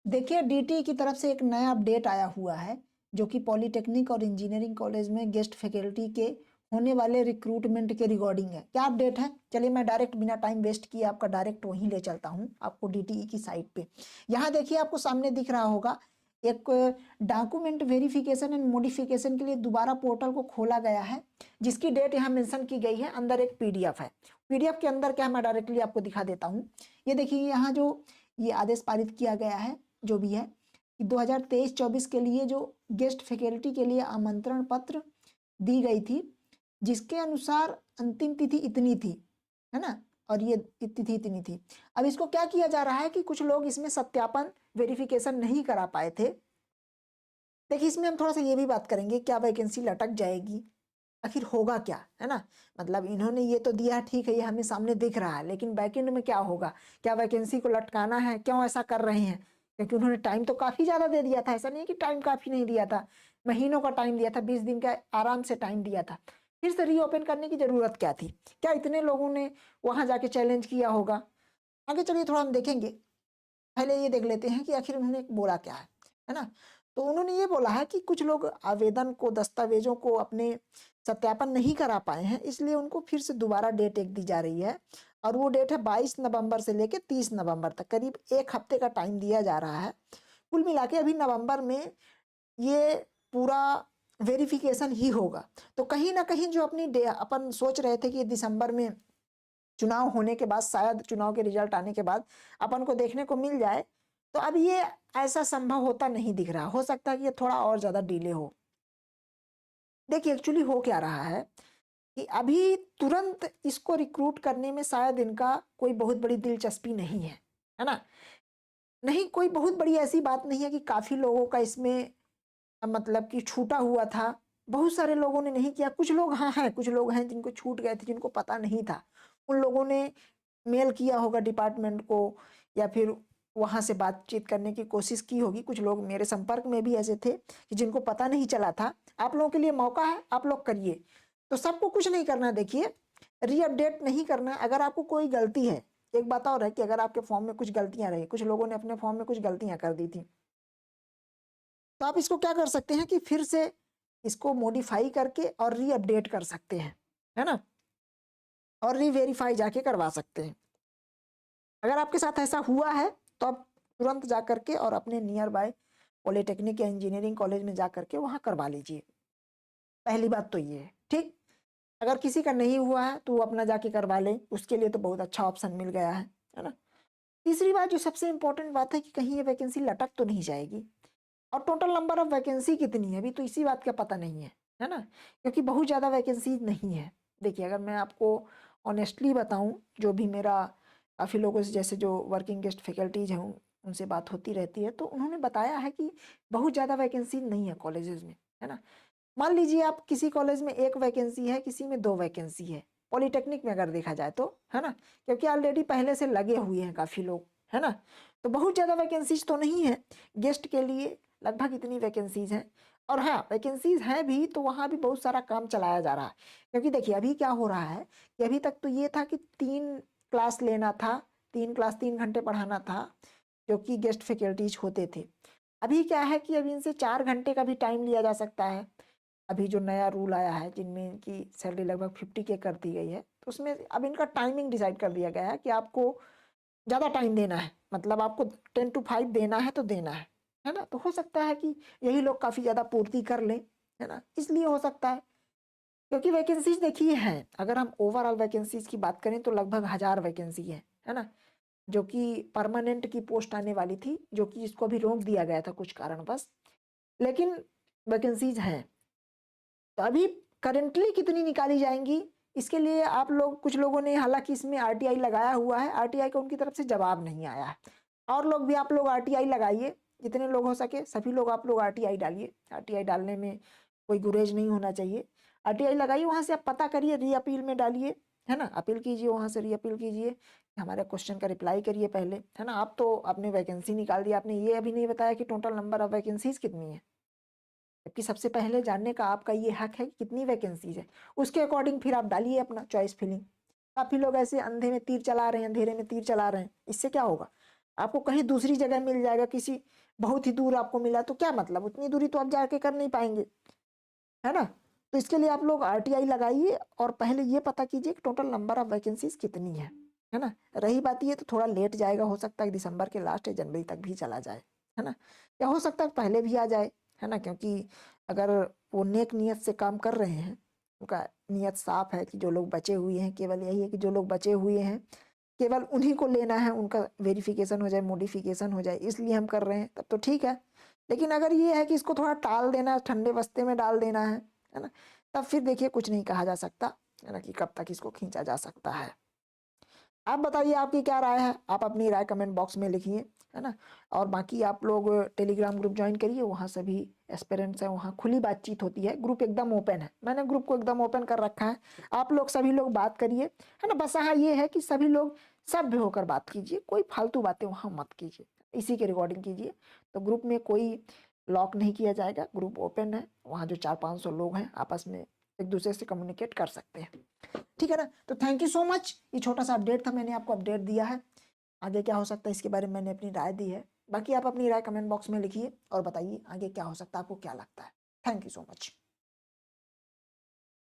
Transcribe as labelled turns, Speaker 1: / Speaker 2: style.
Speaker 1: देखिए डीटी की तरफ से एक नया अपडेट आया हुआ है जो कि पॉलिटेक्निक और इंजीनियरिंग कॉलेज में गेस्ट फैकल्टी के होने वाले रिक्रूटमेंट के रिगार्डिंग है। क्या अपडेट है, चलिए मैं डायरेक्ट बिना टाइम वेस्ट किए आपका डायरेक्ट वहीं ले चलता हूं आपको डीटीई की साइट पे। यहाँ देखिए आपको सामने दिख रहा होगा एक डॉक्यूमेंट वेरिफिकेशन एंड मॉडिफिकेशन के लिए दोबारा पोर्टल को खोला गया है, जिसकी डेट यहाँ मेंशन की गई है। अंदर एक पीडीएफ है, पीडीएफ के अंदर क्या मैं डायरेक्टली आपको दिखा देता हूँ। ये देखिए यहाँ जो ये आदेश पारित किया गया है जो भी है कि 2023-24 के लिए जो गेस्ट फैकल्टी के लिए आमंत्रण पत्र दी गई थी, जिसके अनुसार अंतिम तिथि इतनी थी, है ना, और ये तिथि इतनी थी। अब इसको क्या किया जा रहा है कि कुछ लोग इसमें सत्यापन वेरिफिकेशन नहीं करा पाए थे। देखिए इसमें हम थोड़ा सा ये भी बात करेंगे, क्या वैकेंसी लटक जाएगी, आखिर होगा क्या, है ना। मतलब इन्होंने ये तो दिया ठीक है, ये हमें सामने दिख रहा है, लेकिन बैकएंड में क्या होगा, क्या वैकेंसी को लटकाना है, क्यों ऐसा कर रहे हैं, क्योंकि उन्होंने टाइम तो काफी ज्यादा दे दिया था। ऐसा नहीं है कि टाइम काफी नहीं दिया था, महीनों का टाइम दिया था, 20 दिन का आराम से टाइम दिया था। फिर से रीओपन करने की जरूरत क्या थी, क्या इतने लोगों ने वहां जाके चैलेंज किया होगा। आगे चलिए थोड़ा हम देखेंगे, पहले ये देख लेते हैं कि आखिर उन्होंने बोला क्या है ना। तो उन्होंने ये बोला है कि कुछ लोग आवेदन को, दस्तावेजों को अपने सत्यापन नहीं करा पाए हैं, इसलिए उनको फिर से दोबारा डेट एक दी जा रही है, और वो डेट है 22 नवंबर से लेकर 30 नवंबर तक, करीब एक हफ्ते का टाइम दिया जा रहा है। कुल मिला के अभी नवंबर में ये पूरा वेरिफिकेशन ही होगा। तो कहीं ना कहीं जो अपन सोच रहे थे कि दिसंबर में चुनाव होने के बाद, शायद चुनाव के रिजल्ट आने के बाद अपन को देखने को मिल जाए, तो अब ये ऐसा संभव होता नहीं दिख रहा। हो सकता है कि ये थोड़ा और ज्यादा डिले हो। देखिए एक्चुअली हो क्या रहा है कि अभी तुरंत इसको रिक्रूट करने में शायद इनका कोई बहुत बड़ी दिलचस्पी नहीं है ना। नहीं, कोई बहुत बड़ी ऐसी बात नहीं है कि काफी लोगों का इसमें मतलब कि छूटा हुआ था, बहुत सारे लोगों ने नहीं किया। कुछ लोग हाँ हैं, कुछ लोग हैं जिनको छूट गए थे, जिनको पता नहीं था, उन लोगों ने मेल किया होगा डिपार्टमेंट को, या फिर वहां से बातचीत करने की कोशिश की होगी। कुछ लोग मेरे संपर्क में भी ऐसे थे कि जिनको पता नहीं चला था। आप लोगों के लिए मौका है, आप लोग करिए। तो सबको कुछ नहीं करना, देखिए रीअपडेट नहीं करना। अगर आपको कोई गलती है, एक बात और है कि अगर आपके फॉर्म में कुछ गलतियां रही, कुछ लोगों ने अपने फॉर्म में कुछ गलतियां कर दी थी, तो आप इसको क्या कर सकते हैं कि फिर से इसको मॉडिफाई करके और रीअपडेट कर सकते हैं, है ना, और रीवेरीफाई जाके करवा सकते हैं। अगर आपके साथ ऐसा हुआ है तो आप तुरंत जा करके और अपने नियर बाय पॉलिटेक्निक या इंजीनियरिंग कॉलेज में जा करके वहां करवा लीजिए। पहली बात तो ये है, ठीक। अगर किसी का नहीं हुआ है तो वो अपना जाके करवा ले, उसके लिए तो बहुत अच्छा ऑप्शन मिल गया है ना। तीसरी बात जो सबसे इंपॉर्टेंट बात है कि कहीं ये वैकेंसी लटक तो नहीं जाएगी। और टोटल नंबर ऑफ वैकेंसी कितनी है अभी तो इसी बात का पता नहीं है ना, क्योंकि बहुत ज़्यादा वैकेंसी नहीं है। देखिए अगर मैं आपको ऑनेस्टली बताऊं, जो भी मेरा काफ़ी लोगों से, जैसे जो वर्किंग गेस्ट फैकल्टीज हैं, उनसे बात होती रहती है, तो उन्होंने बताया है कि बहुत ज़्यादा वैकेंसी नहीं है कॉलेजेस में, है ना। मान लीजिए आप किसी कॉलेज में एक वैकेंसी है, किसी में दो वैकेंसी है, पॉलिटेक्निक में अगर देखा जाए तो, है ना, क्योंकि ऑलरेडी पहले से लगे हुए हैं काफ़ी लोग, है ना। तो बहुत ज़्यादा वैकेंसीज तो नहीं है गेस्ट के लिए, लगभग इतनी वैकेंसीज हैं। और हाँ, वैकेंसीज हैं भी तो वहाँ भी बहुत सारा काम चलाया जा रहा है। क्योंकि देखिए अभी क्या हो रहा है कि अभी तक तो ये था कि 3 क्लास लेना था, 3 क्लास 3 घंटे पढ़ाना था, जो कि गेस्ट फैकल्टीज होते थे। अभी क्या है कि अभी इनसे 4 घंटे का भी टाइम लिया जा सकता है। अभी जो नया रूल आया है, जिनमें इनकी सैलरी लगभग 50K कर दी गई है, तो उसमें अब इनका टाइमिंग डिसाइड कर दिया गया है कि आपको ज़्यादा टाइम देना है, मतलब आपको 10 to 5 देना है तो देना है ना। तो हो सकता है कि यही लोग काफ़ी ज़्यादा पूर्ति कर लें, है ना, इसलिए हो सकता है। क्योंकि वैकेंसीज देखिए हैं, अगर हम ओवरऑल वैकेंसीज की बात करें तो लगभग 1000 वैकेंसी है ना, जो कि परमानेंट की पोस्ट आने वाली थी, जो कि इसको अभी रोक दिया गया था कुछ कारणवश, लेकिन वैकेंसीज हैं। तो अभी करेंटली कितनी निकाली जाएंगी, इसके लिए आप लोग, कुछ लोगों ने हालांकि इसमें आरटीआई लगाया हुआ है, आरटीआई का उनकी तरफ से जवाब नहीं आया है। और लोग भी, आप लोग आरटीआई लगाइए, जितने लोग हो सके सभी लोग आप लोग आरटीआई डालिए। आरटीआई डालने में कोई गुरेज नहीं होना चाहिए। आरटीआई लगाइए, वहां से आप पता करिए, री अपील में डालिए, है ना, अपील कीजिए, वहां से री अपील कीजिए, हमारे क्वेश्चन का रिप्लाई करिए पहले, है ना। आप तो आपने वैकेंसी निकाल दी, आपने ये अभी नहीं बताया कि टोटल नंबर ऑफ वैकेंसीज कितनी है, जबकि सबसे पहले जानने का आपका ये हक है कि कितनी वैकेंसीज है। उसके अकॉर्डिंग फिर आप डालिए अपना चॉइस फिलिंग। काफी लोग ऐसे अंधे में तीर चला रहे हैं, अंधेरे में तीर चला रहे हैं, इससे क्या होगा। आपको कहीं दूसरी जगह मिल जाएगा, किसी बहुत ही दूर आपको मिला तो क्या मतलब, उतनी दूरी तो आप जाके कर नहीं पाएंगे, है ना। तो इसके लिए आप लोग आरटीआई लगाइए और पहले ये पता कीजिए कि टोटल नंबर ऑफ वैकेंसीज कितनी है ना। रही बात ये तो थोड़ा लेट जाएगा, हो सकता है दिसंबर के लास्ट या जनवरी तक भी चला जाए, है ना, या हो सकता है पहले भी आ जाए, है ना, क्योंकि अगर वो नेक नियत से काम कर रहे हैं, उनका नियत साफ है कि जो लोग बचे हुए हैं, केवल यही है कि जो लोग बचे हुए हैं केवल उन्हीं को लेना है, उनका वेरिफिकेशन हो जाए, मॉडिफिकेशन हो जाए, इसलिए हम कर रहे हैं, तब तो ठीक है। लेकिन अगर ये है कि इसको थोड़ा टाल देना है, ठंडे बस्ते में डाल देना है ना, तब फिर देखिए कुछ नहीं कहा जा सकता, है ना, कि कब तक इसको खींचा जा सकता है। आप बताइए आपकी क्या राय है, आप अपनी राय कमेंट बॉक्स में लिखिए, है ना। और बाकी आप लोग टेलीग्राम ग्रुप ज्वाइन करिए, वहाँ सभी एस्पिरेंट्स हैं, वहाँ खुली बातचीत होती है, ग्रुप एकदम ओपन है, मैंने ग्रुप को एकदम ओपन कर रखा है। आप लोग सभी लोग बात करिए, है ना। बस हाँ ये है कि सभी लोग सभ्य होकर बात कीजिए, कोई फालतू बातें वहाँ मत कीजिए, इसी के रिकॉर्डिंग कीजिए। तो ग्रुप में कोई लॉक नहीं किया जाएगा, ग्रुप ओपन है, वहाँ जो 400-500 लोग हैं आपस में एक दूसरे से कम्युनिकेट कर सकते हैं, ठीक है ना। तो थैंक यू सो मच, ये छोटा सा अपडेट था, मैंने आपको अपडेट दिया है। आगे क्या हो सकता है इसके बारे में मैंने अपनी राय दी है, बाकी आप अपनी राय कमेंट बॉक्स में लिखिए और बताइए आगे क्या हो सकता है, आपको क्या लगता है। Thank you so much.